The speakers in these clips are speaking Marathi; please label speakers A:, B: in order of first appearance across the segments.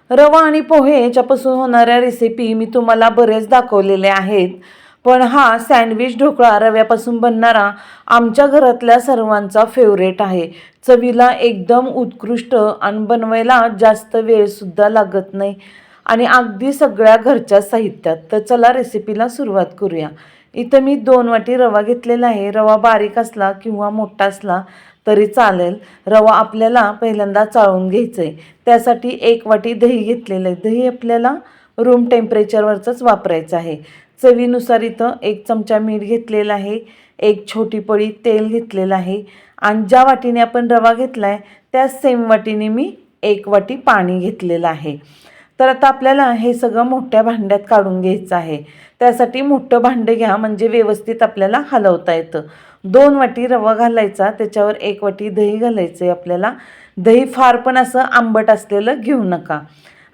A: रवा आणि पोहे याच्यापासून होणाऱ्या रेसिपी मी तुम्हाला बरेच दाखवलेल्या आहेत, पण हा सँडविच ढोकळा रव्यापासून बनणारा आमच्या घरातल्या सर्वांचा फेवरेट आहे. चवीला एकदम उत्कृष्ट आणि बनवायला जास्त वेळसुद्धा लागत नाही आणि अगदी सगळ्या घरच्या साहित्यात. तर चला रेसिपीला सुरुवात करूया. इथं मी 2 वाटी रवा घेतलेला आहे. रवा बारीक असला किंवा मोठा असला तरी चालेल. रवा आपल्याला पहिल्यांदा चाळून घ्यायचं आहे. त्यासाठी 1 वाटी दही घेतलेलं आहे. दही आपल्याला रूम टेम्परेचरवरचंच वापरायचं आहे. चवीनुसार इथं 1 चमचा मीठ घेतलेलं आहे. 1 छोटी पळी तेल घेतलेलं आहे आणि ज्या वाटीने आपण रवा घेतला आहे त्याच सेम वाटीने मी 1 वाटी पाणी घेतलेलं आहे. तर आता आपल्याला हे सगळं मोठ्या भांड्यात काढून घ्यायचं आहे. त्यासाठी मोठं भांडं घ्या, म्हणजे व्यवस्थित आपल्याला हलवता येतं. 2 वाटी रवा घालायचा, त्याच्यावर 1 वाटी दही घालायचं आहे आपल्याला. दही फार पण असं आंबट असलेलं घेऊ नका.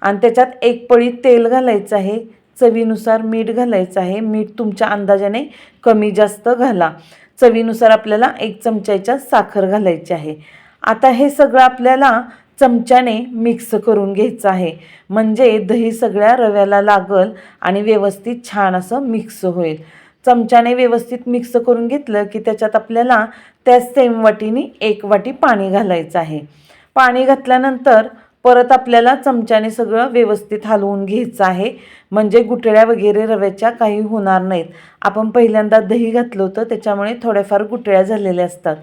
A: आणि त्याच्यात 1 पळी तेल घालायचं आहे. चवीनुसार मीठ घालायचं आहे. मीठ तुमच्या अंदाजाने कमी जास्त घाला. चवीनुसार आपल्याला 1 चमच्याच्या साखर घालायची आहे. आता हे सगळं आपल्याला चमच्याने मिक्स करून घ्यायचं आहे, म्हणजे दही सगळ्या रव्याला लागल आणि व्यवस्थित छान असं मिक्स होईल. चमच्याने व्यवस्थित मिक्स करून घेतलं की त्याच्यात आपल्याला त्या सेम वाटीने 1 वाटी पाणी घालायचं आहे. पाणी घातल्यानंतर परत आपल्याला चमच्याने सगळं व्यवस्थित हलवून घ्यायचं आहे, म्हणजे गुठळ्या वगैरे रव्याच्या काही होणार नाहीत. आपण पहिल्यांदा दही घातलं होतं त्याच्यामुळे थोड्याफार गुठळ्या झालेल्या असतात,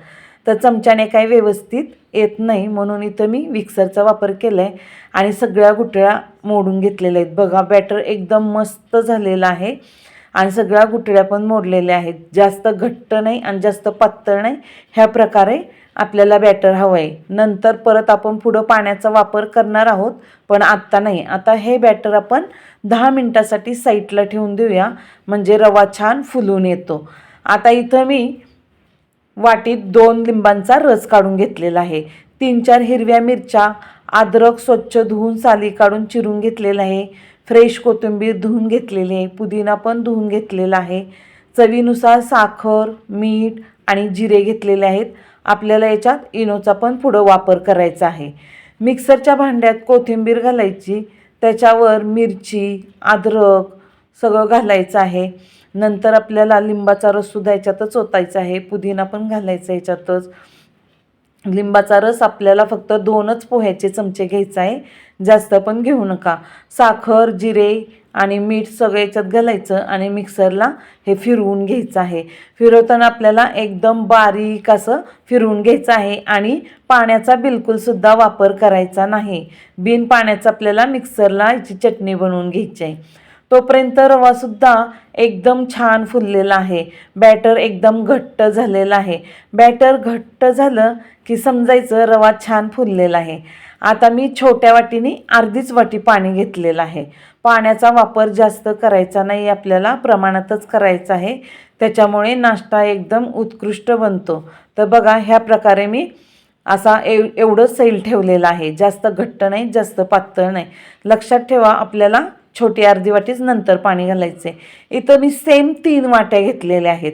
A: तर चमच्याने काही व्यवस्थित येत नाही, म्हणून इथं मी मिक्सरचा वापर केला आहे आणि सगळ्या गुठळ्या मोडून घेतलेल्या आहेत. बघा, बॅटर एकदम मस्त झालेलं आहे आणि सगळ्या गुठळ्या पण मोडलेल्या आहेत. जास्त घट्ट नाही आणि जास्त पातळ नाही, ह्या प्रकारे आपल्याला बॅटर हवं आहे. नंतर परत आपण पुढं पाण्याचा वापर करणार आहोत, पण आत्ता नाही. आता हे बॅटर आपण 10 मिनटासाठी साईडला ठेवून देऊया, म्हणजे रवा छान फुलून येतो. आता इथं मी वाटीत 2 लिंबांचा रस काढून घेतलेला आहे. 3-4 हिरव्या मिरच्या, अद्रक स्वच्छ धुवून साली काढून चिरून घेतलेलं आहे. फ्रेश कोथिंबीर धुवून घेतलेली आहे. पुदिना पण धुवून घेतलेला आहे. चवीनुसार साखर, मीठ आणि जिरे घेतलेले आहेत. आपल्याला याच्यात इनोचा पण पुढं वापर करायचा आहे. मिक्सरच्या भांड्यात कोथिंबीर घालायची, त्याच्यावर मिरची, अद्रक सगळं घालायचं आहे. नंतर आपल्याला लिंबाचा रससुद्धा याच्यातच ओतायचा आहे. पुदिना पण घालायचा याच्यातच. लिंबाचा रस आपल्याला फक्त 2च पोह्याचे चमचे घ्यायचा आहे, जास्त पण घेऊ नका. साखर, जिरे आणि मीठ सगळं याच्यात घालायचं आणि मिक्सरला हे फिरवून घ्यायचं आहे. फिरवताना आपल्याला एकदम बारीक असं फिरवून घ्यायचं आहे आणि पाण्याचा बिलकुलसुद्धा वापर करायचा नाही. बिन पाण्याचं आपल्याला मिक्सरला याची चटणी बनवून घ्यायची आहे. तोपर्यंत रवासुद्धा एकदम छान फुललेला आहे. बॅटर एकदम घट्ट झालेलं आहे. बॅटर घट्ट झालं की समजायचं रवा छान फुललेला आहे. आता मी छोट्या वाटीने अर्धीच वाटी पाणी घेतलेलं आहे. पाण्याचा वापर जास्त करायचा नाही, आपल्याला प्रमाणातच करायचा आहे. त्याच्यामुळे नाश्ता एकदम उत्कृष्ट बनतो. तर बघा, ह्या प्रकारे मी असा एवढं सैल ठेवलेलं आहे. जास्त घट्ट नाही, जास्त पातळ नाही. लक्षात ठेवा, आपल्याला छोटी अर्धी वाटीच नंतर पाणी घालायचं आहे. इथं मी सेम 3 वाट्या घेतलेल्या आहेत.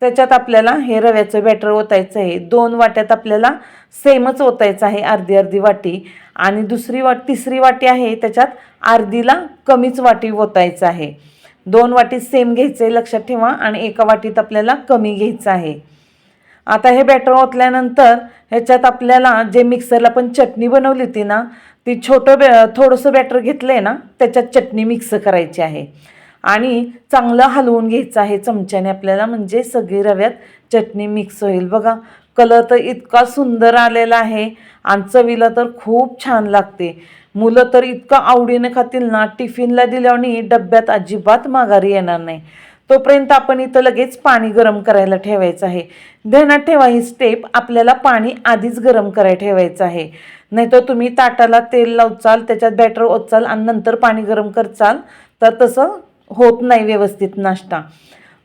A: त्याच्यात आपल्याला हे रव्याचं बॅटर ओतायचं आहे. 2 वाट्यात आपल्याला सेमच ओतायचं आहे, अर्धी अर्धी वाटी. आणि तिसरी वाटी आहे त्याच्यात अर्धीला कमीच वाटी ओतायचं आहे. 2 वाटी सेम घ्यायचं आहे, लक्षात ठेवा, आणि 1 वाटीत आपल्याला कमी घ्यायचं आहे. आता हे बॅटर ओतल्यानंतर ह्याच्यात आपल्याला जे मिक्सरला पण चटणी बनवली होती ना, ती थोडंसं बॅटर घेतलं आहे ना, त्याच्यात चटणी मिक्स करायची आहे आणि चांगलं हलवून घ्यायचं आहे चमच्याने आपल्याला, म्हणजे सगळी रव्यात चटणी मिक्स होईल. बघा, कलर तर इतका सुंदर आलेला आहे आणि चवीला तर खूप छान लागते. मुलं तर इतकं आवडीनं खातील ना, टिफिनला दिल्याने डब्यात अजिबात माघारी येणार नाही. तोपर्यंत आपण इथं लगेच पाणी गरम करायला ठेवायचं आहे. ध्यानात ठेवा, ही स्टेप आपल्याला पाणी आधीच गरम करायला ठेवायचं आहे. नाहीतर तुम्ही ताटाला तेल लावचाल, त्याच्यात बॅटर ओतचाल आणि नंतर पाणी गरम करचाल, तर तसं होत नाही व्यवस्थित नाश्ता.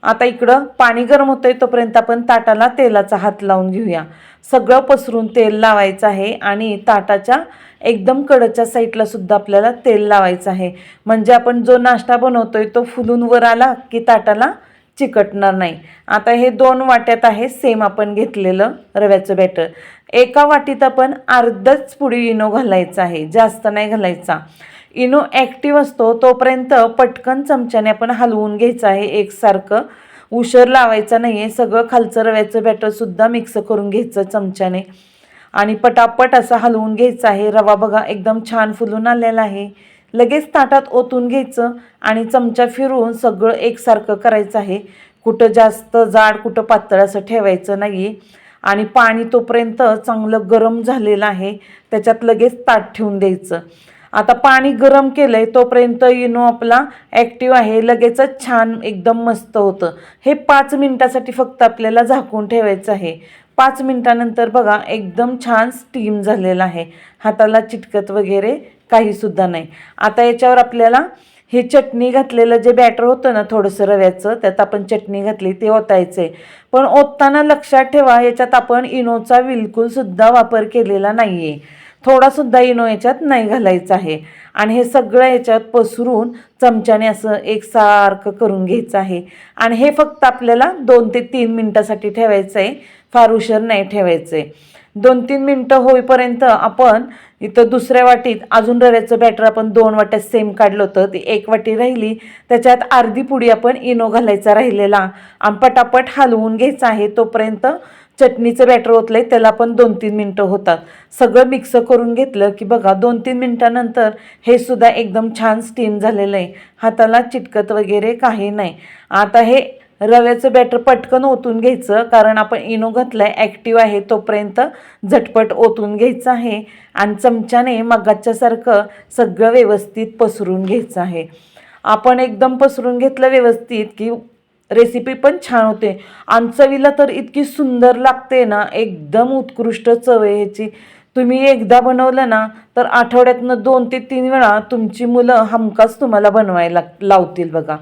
A: आता इकडं पाणी गरम होतंय तोपर्यंत आपण ताटाला तेलाचा हात लावून घेऊया. सगळं पसरून तेल लावायचं आहे आणि ताटाच्या एकदम कडच्या साईडला सुद्धा आपल्याला तेल लावायचं आहे, म्हणजे आपण जो नाश्ता बनवतोय तो फुलून वर आला की ताटाला चिकटणार नाही. आता हे 2 वाट्यात आहे सेम आपण घेतलेलं रव्याचं बॅटर. 1 वाटीत आपण अर्धच पुडी इनो घालायचा आहे, जास्त नाही घालायचा. इनो ॲक्टिव्ह असतो तोपर्यंत पटकन चमच्याने आपण हलवून घ्यायचं आहे एकसारखं. उशीर लावायचा नाही आहे. सगळं खालचं रव्याचं बॅटरसुद्धा मिक्स करून घ्यायचं चमच्याने आणि पटापट असं हलवून घ्यायचं आहे. रवा बघा एकदम छान फुलून आलेला आहे. लगेच ताटात ओतून घ्यायचं आणि चमचा फिरवून सगळं एकसारखं करायचं आहे. कुठं जास्त जाड कुठं पातळ असं ठेवायचं नाही. आणि पाणी तोपर्यंत चांगलं गरम झालेलं आहे, त्याच्यात लगेच ताट ठेवून द्यायचं. आता पाणी गरम केलं आहे तोपर्यंत इनो आपला ॲक्टिव्ह आहे, लगेचच छान एकदम मस्त होतं. हे 5 मिनटासाठी फक्त आपल्याला झाकून ठेवायचं आहे. 5 मिनटानंतर बघा एकदम छान स्टीम झालेला आहे. हाताला चिटकत वगैरे काहीसुद्धा नाही. आता याच्यावर आपल्याला हे चटणी घातलेलं जे बॅटर होतं ना थोडंसं रव्याचं, त्यात आपण चटणी घातली ते ओतायचं आहे. पण ओतताना लक्षात ठेवा याच्यात आपण इनोचा बिलकुलसुद्धा वापर केलेला नाही आहे. थोडासुद्धा इनो याच्यात नाही घालायचा आहे. आणि हे सगळं याच्यात पसरून चमच्याने असं एकसारखं करून घ्यायचं आहे. आणि हे फक्त आपल्याला 2 ते 3 मिनटासाठी ठेवायचं आहे, फार उशीर नाही ठेवायचं आहे. 2-3 मिनटं होईपर्यंत आपण इथं दुसऱ्या वाटीत अजून रव्याचं बॅटर आपण 2 वाट्या सेम काढलं होतं, ती 1 वाटी राहिली, त्याच्यात अर्धी पुडी आपण इनो घालायचा राहिलेला आणि पटापट हलवून घ्यायचं आहे. तोपर्यंत चटणीचं बॅटर ओतलंय त्याला पण 2-3 मिनटं होतात. सगळं मिक्स करून घेतलं की बघा 2-3 मिनटानंतर हे सुद्धा एकदम छान स्टीम झालेलं आहे. हाताला चिटकत वगैरे काही नाही. आता हे रव्याचं बॅटर पटकन ओतून घ्यायचं, कारण आपण इनो घातलाय ॲक्टिव्ह आहे तोपर्यंत झटपट ओतून घ्यायचं आहे आणि चमच्याने मगाच्यासारखं सगळं व्यवस्थित पसरून घ्यायचं आहे. आपण एकदम पसरून घेतलं व्यवस्थित की रेसिपी पण छान होते आणि चवीला तर इतकी सुंदर लागते ना, एकदम उत्कृष्ट चव आहे ह्याची. तुम्ही एकदा बनवलं ना तर आठवड्यातनं 2 ते 3 वेळा तुमची मुलं हमखास तुम्हाला बनवायला लावतील बघा.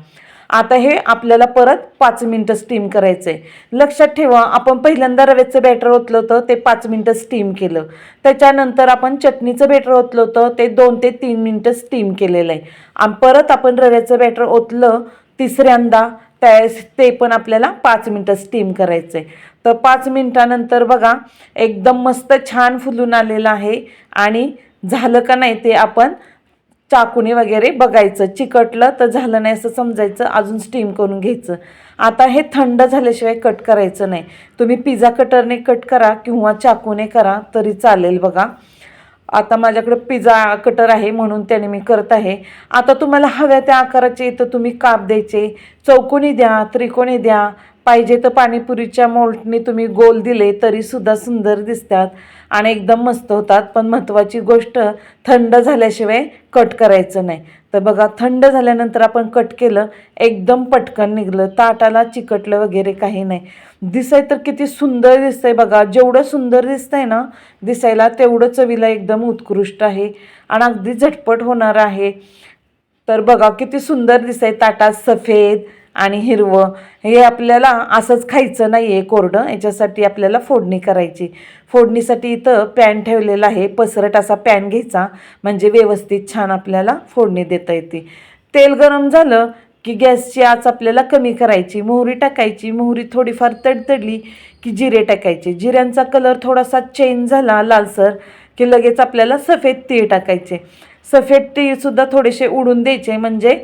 A: आता हे आपल्याला परत 5 मिनटं स्टीम करायचं आहे. लक्षात ठेवा आपण पहिल्यांदा रव्याचं बॅटर ओतलं होतं ते 5 मिनटं स्टीम केलं. त्याच्यानंतर आपण चटणीचं बॅटर ओतलं होतं ते 2 ते 3 मिनटं स्टीम केलेलं आहे. आणि परत आपण रव्याचं बॅटर ओतलं तिसऱ्यांदा त्यावेळेस ते पण आपल्याला 5 मिनटं स्टीम करायचं आहे. तर 5 मिनटानंतर बघा एकदम मस्त छान फुलून आलेलं आहे. आणि झालं का नाही ते आपण चाकूने वगैरे बघायचं. चिकटलं तर झालं नाही असं समजायचं, अजून स्टीम करून घ्यायचं. आता हे थंड झाल्याशिवाय कट करायचं नाही. तुम्ही पिझ्झा कटरने कट करा किंवा चाकूने करा तरी चालेल बघा. आता माझ्याकडे पिझ्झा कटर आहे म्हणून त्याने मी करत आहे. आता तुम्हाला हव्या त्या आकाराचे तर तुम्ही काप द्यायचे, चौकोनी द्या, त्रिकोणी द्या, पाहिजे तर पाणीपुरीच्या मोल्डने तुम्ही गोल दिले तरीसुद्धा सुंदर दिसतात आणि एकदम मस्त होतात. पण महत्त्वाची गोष्ट थंड झाल्याशिवाय कट करायचं नाही. तर बघा थंड झाल्यानंतर आपण कट केलं एकदम पटकन निघलं, ताटाला चिकटलं वगैरे काही नाही. दिसाय तर किती सुंदर दिसतंय बघा. जेवढं सुंदर दिसतंय ना दिसायला तेवढं चवीला एकदम उत्कृष्ट आहे आणि अगदी झटपट होणार आहे. तर बघा किती सुंदर दिसतंय ताटात सफेद आणि हिरवं. हे आपल्याला असंच खायचं नाही आहे कोरडं, याच्यासाठी आपल्याला फोडणी करायची. फोडणीसाठी इथं पॅन ठेवलेला आहे. पसरट असा पॅन घ्यायचा म्हणजे व्यवस्थित छान आपल्याला फोडणी देता येते. तेल गरम झालं की गॅसची आच आपल्याला कमी करायची. मोहरी टाकायची. मोहरी थोडीफार तडतडली की जिरे टाकायचे. जिऱ्यांचा कलर थोडासा चेंज झाला लालसर की लगेच आपल्याला सफेद तीळ टाकायचे. सफेद तीळसुद्धा थोडेसे उडून द्यायचे म्हणजे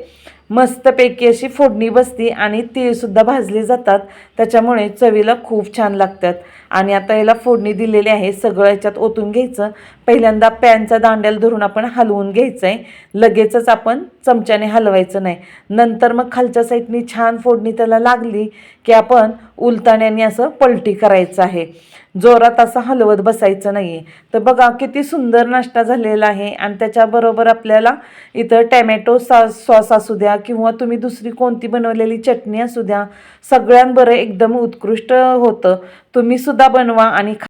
A: मस्तपैकी अशी फोडणी बसते आणि तीळसुद्धा भाजले जातात, त्याच्यामुळे चवीला खूप छान लागतात. आणि आता याला फोडणी दिलेली आहे. सगळं याच्यात ओतून घ्यायचं. पहिल्यांदा पॅनचा दांड्याला धरून आपण हलवून घ्यायचं आहे. लगेचच आपण चमच्याने हलवायचं नाही. नंतर मग खालच्या साईडनी छान फोडणी त्याला लागली की आपण उलताण्याने असं पलटी करायचं आहे. जोरात असं हलवत बसायचं नाही आहे. तर बघा किती सुंदर नाश्ता झालेला आहे. आणि त्याच्याबरोबर आपल्याला इथं टॅमॅटो सॉस असू द्या किंवा तुम्ही दुसरी कोणती बनवलेली चटणी असू द्या, सगळ्यांबरोबर एकदम उत्कृष्ट होतं. तुम्हीसुद्धा बनवा आणि